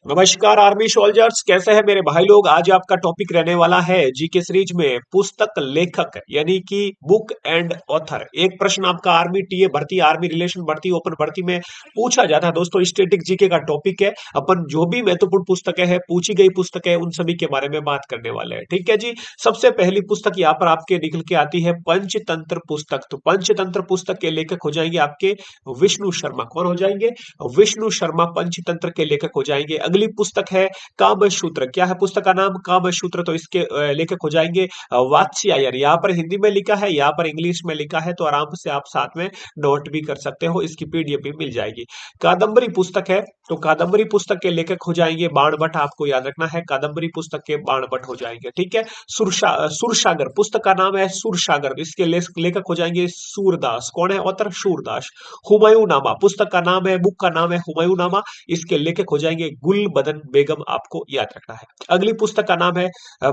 नमस्कार army soldiers, कैसे हैं मेरे भाई लोग। आज आपका टॉपिक रहने वाला है जीके सीरीज में पुस्तक लेखक यानी कि बुक एंड ऑथर। एक प्रश्न आपका आर्मी टीए भर्ती, आर्मी रिलेशन भर्ती, ओपन भर्ती में पूछा जाता है दोस्तों। स्टैटिक जीके का टॉपिक है। अपन जो भी महत्वपूर्ण पुस्तकें हैं, पूछी गई पुस्तकें, उन सभी के बारे में बात करने वाले हैं। ठीक है जी। सबसे पहली पुस्तक यहाँ पर आपके निकल के आती है पंचतंत्र पुस्तक। तो पंचतंत्र पुस्तक के लेखक हो जाएंगे आपके विष्णु शर्मा। कौन हो जाएंगे? विष्णु शर्मा पंचतंत्र के लेखक हो जाएंगे। अगली पुस्तक है कामसूत्र। क्या है पुस्तक का नाम? कामसूत्र। तो इसके लेखक हो जाएंगे वात्स्यायन। यहाँ पर हिंदी में लिखा है, यहाँ पर इंग्लिश में लिखा है, तो आराम से आप साथ में नोट भी कर सकते हो। इसकी पीडीएफ भी मिल जाएगी। कादम्बरी पुस्तक है, तो कादम्बरी पुस्तक के लेखक हो जाएंगे बाणभट्ट। आपको याद रखना है, कादम्बरी पुस्तक के बाणभट्ट हो जाएंगे। ठीक है। सुरसागर पुस्तक का नाम है सुरसागर। इसके लेखक हो जाएंगे सूरदास। कौन है ऑथर? सूरदास। हुमायूं नामा पुस्तक का नाम है, बुक का नाम है हुमायूं नामा। इसके लेखक हो जाएंगे गुलबदन बेगम। आपको याद रखना है। अगली पुस्तक का नाम है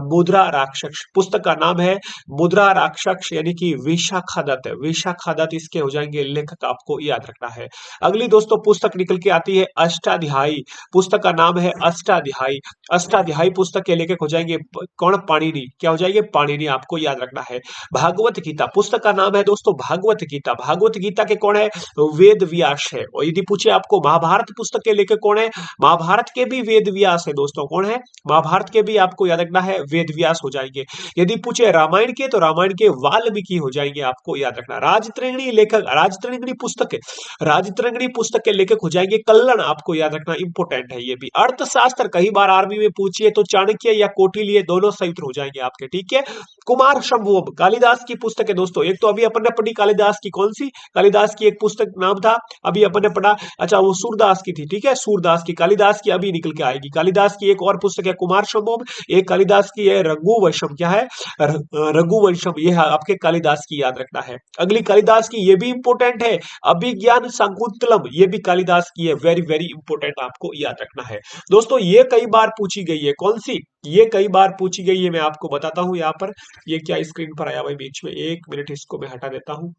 मुद्रा राक्षस। पुस्तक का नाम है मुद्रा राक्षस यानी कि विशाखा दत्त। विशाखा दत्त इसके हो जाएंगे लेखक। आपको याद रखना है। अगली दोस्तों पुस्तक निकल के आती है अष्टाध्यायी। पुस्तक का नाम है अष्टाध्यायी। अष्टाध्यायी पुस्तक के लेखक हो जाएंगे कौन? पाणिनि। क्या हो जाएंगे? पाणिनि। आपको याद रखना है। भागवत गीता पुस्तक का नाम है दोस्तों भागवत गीता। भागवत गीता के कौन है? वेद व्यास है। और यदि पूछे आपको महाभारत पुस्तक के लेखक कौन है? महाभारत के भी वेद व्यास है दोस्तों। कौन है? महाभारत के भी आपको याद रखना है, वेद व्यास हो जाएंगे। यदि पूछे रामायण के, तो रामायण के वाल्मीकि हो जाएंगे। आपको याद रखना। राजतरंगिणी लेखक, राजतरंगिणी पुस्तक है, राजतरंगिणी पुस्तक के लेखक हो जाएंगे कल्लन। आपको याद रखना, इंपोर्टेंट है ये भी। अर्थशास्त्र कई बार आर्मी में पूछिए तो चाणक्य या कौटिल्य दोनों संयुक्त हो जाएंगे आपके। ठीक है। कुमार संभव कालिदास की पुस्तक है दोस्तों। एक तो अभी अपन ने पढ़ी कालिदास की, कौन सी? कालिदास की एक पुस्तक नाम था, अभी अपन ने पढ़ा। अच्छा, वो सूरदास की थी। ठीक है, सूरदास की। कालिदास की अभी निकल के आएगी। कालिदास की एक और पुस्तक है कुमार संभव। एक कालिदास की है रघुवंशम। क्या है? रघुवंशम। ये है आपके कालिदास की, याद रखना है। अगली कालिदास की, ये भी इंपोर्टेंट है, अभिज्ञान शाकुंतलम। ये भी कालिदास की है। वेरी वेरी इंपोर्टेंट, आपको याद रखना है दोस्तों। ये कई बार पूछी गई है। कौन सी? ये कई बार पूछी गई है। मैं आपको बताता हूं यहाँ पर। ये क्या स्क्रीन पर आया भाई बीच में? एक मिनट, इसको मैं हटा देता हूं।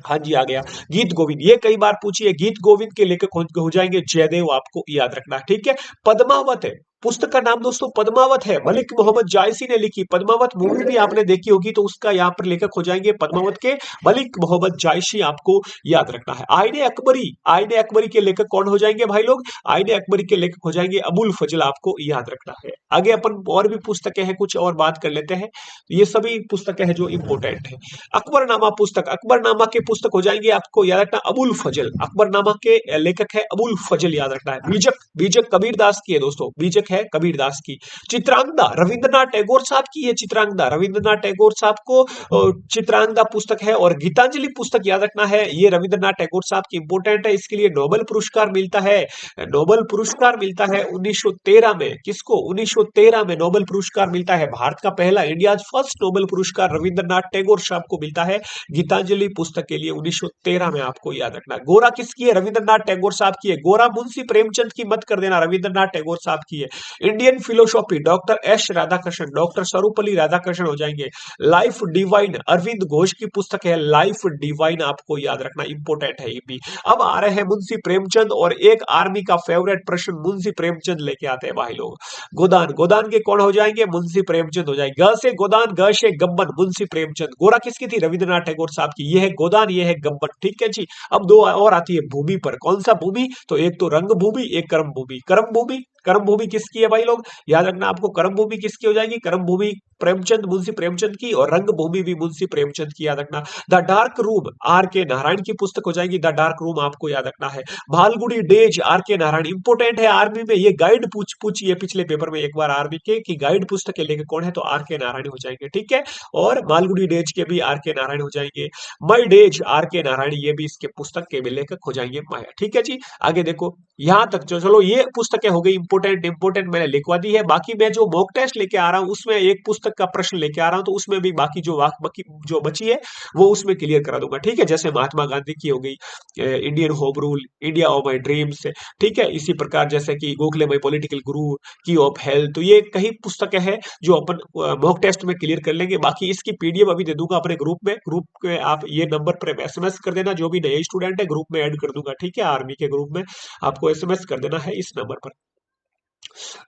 हाँ जी, आ गया। गीत गोविंद, ये कई बार पूछी है। गीत गोविंद के लेखक हो जाएंगे जयदेव। आपको याद रखना है। ठीक है। पद्मावत है पुस्तक का नाम दोस्तों, पद्मावत है। मलिक मोहम्मद जायसी ने लिखी। पद्मावत मूवी भी आपने देखी होगी, तो उसका यहाँ पर लेखक हो जाएंगे पद्मावत के मलिक मोहम्मद जायसी। आपको याद रखना है। आईने अकबरी, आईने अकबरी के लेखक कौन हो जाएंगे भाई लोग? आईने अकबरी के लेखक हो जाएंगे अबुल फजल। आपको याद रखना है। आगे अपन और भी पुस्तकें हैं, कुछ और बात कर लेते हैं। ये सभी पुस्तकें हैं जो इंपोर्टेंट है। अकबरनामा पुस्तक, अकबरनामा के पुस्तक हो जाएंगे, आपको याद रखना, अबुल फजल। अकबरनामा के लेखक है अबुल फजल, याद रखना है। बीजक, बीजक कबीरदास की है दोस्तों। बीजक है कबीरदास की। चित्रांगदा रविंद्रनाथ टैगोर साहब की है। चित्रांगदा रविंद्रनाथ टैगोर साहब को चित्रांगदा पुस्तक है। और गीतांजलि पुस्तक याद रखना है, ये रविंद्रनाथ टैगोर साहब की, इंपोर्टेंट है। इसके लिए नोबेल पुरस्कार मिलता है। नोबेल पुरस्कार मिलता है 1913 में। किसको? 1913 में नोबेल पुरस्कार मिलता है। भारत का पहला, इंडिया फर्स्ट नोबेल पुरस्कार रविंद्रनाथ टैगोर साहब को मिलता है गीतांजलि पुस्तक के लिए 1913 में। आपको याद रखना। गोरा किसकी है? रविंद्रनाथ टैगोर साहब की है। गोरा मुंशी प्रेमचंद की मत कर देना, रविंद्रनाथ टैगोर साहब की है। Indian philosophy doctor S Radhakrishna, doctor Sarvepalli Radhakrishna हो जाएंगे। लाइफ डिवाइन अरविंद घोष की पुस्तक है, लाइफ डिवाइन। आपको याद रखना, इंपोर्टेंट है ये भी। अब आ रहे हैं मुंशी प्रेमचंद, और एक आर्मी का फेवरेट प्रश्न मुंशी प्रेमचंद लेके आते हैं भाई लोग। गोदान, गोदान के कौन हो जाएंगे? मुंशी प्रेमचंद हो जाएंगे। ग से गोदान, ग से गब्बन, मुंशी प्रेमचंद। गोरा किसकी थी? रविंद्रनाथ टैगोर साहब की। ये है गोदान, ये है गब्बन। ठीक है जी। अब दो और आती है भूमि पर। कौन सा भूमि? तो एक तो रंग भूमि, एक कर्म भूमि। कर्म भूमि, कर्म भूमि किसकी है भाई लोग? याद रखना आपको, कर्म भूमि किसकी हो जाएगी? कर्म भूमि प्रेमचंद, मुंशी प्रेमचंद की। और रंग भूमि भी मुंशी प्रेमचंद की, याद रखना। द डार्क रूम आर के नारायण की पुस्तक हो जाएगी। द डार्क रूम, आपको याद रखना है। मालगुडी डेज आर के नारायण, इंपोर्टेंट है आर्मी में। ये गाइड पूछी है पिछले पेपर में एक बार आर्मी के, कि गाइड पुस्तक के लेके कौन है? तो आर के नारायण हो जाएंगे। ठीक है। और मालगुडी डेज के भी आर के नारायण हो जाएंगे। मई डेज आर के नारायण, ये भी इसके पुस्तक के भी लेखक हो जाएंगे माया। ठीक है जी। आगे देखो, यहां तक चलो, ये पुस्तकें हो गई इंपोर्टेंट। इंपोर्टेंट मैंने लिखवा दी है। बाकी मैं जो मॉक टेस्ट लेके आ रहा हूं, उसमें एक पुस्तक का प्रश्न लेके आ रहा हूं, तो उसमें भी बाकी जो बची है, वो उसमें क्लियर करा दूंगा। ठीक है। जैसे महात्मा गांधी की हो गई Indian home rule, India of my dreams. ठीक है। इसी प्रकार जैसे कि गोखले माई पॉलिटिकल गुरु, की ऑफ हेल्थ। तो ये कई पुस्तकें हैं जो अपन मॉक टेस्ट में क्लियर कर लेंगे। बाकी इसकी पीडीएफ अभी दे दूंगा अपने ग्रुप में। ग्रुप के आप ये नंबर पर एसएमएस कर देना, जो भी नए स्टूडेंट है ग्रुप में ऐड कर दूंगा। ठीक है। आर्मी के ग्रुप में आपको एसएमएस कर देना है इस नंबर पर।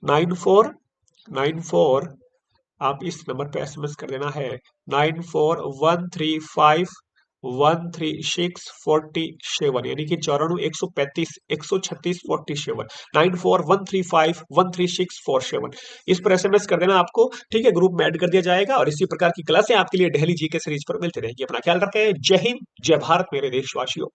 9494 आप इस नंबर पे एसएमएस कर देना है 9413513647, यानी कि 94 135 136 47, 94 135 136 47 इस पर एसएमएस कर देना आपको। ठीक है, ग्रुप में ऐड कर दिया जाएगा और इसी प्रकार की क्लासें आपके लिए डेली जीके सीरीज पर मिलती रहेगी। अपना ख्याल रखें। जय हिंद, जय भारत मेरे देशवासियों।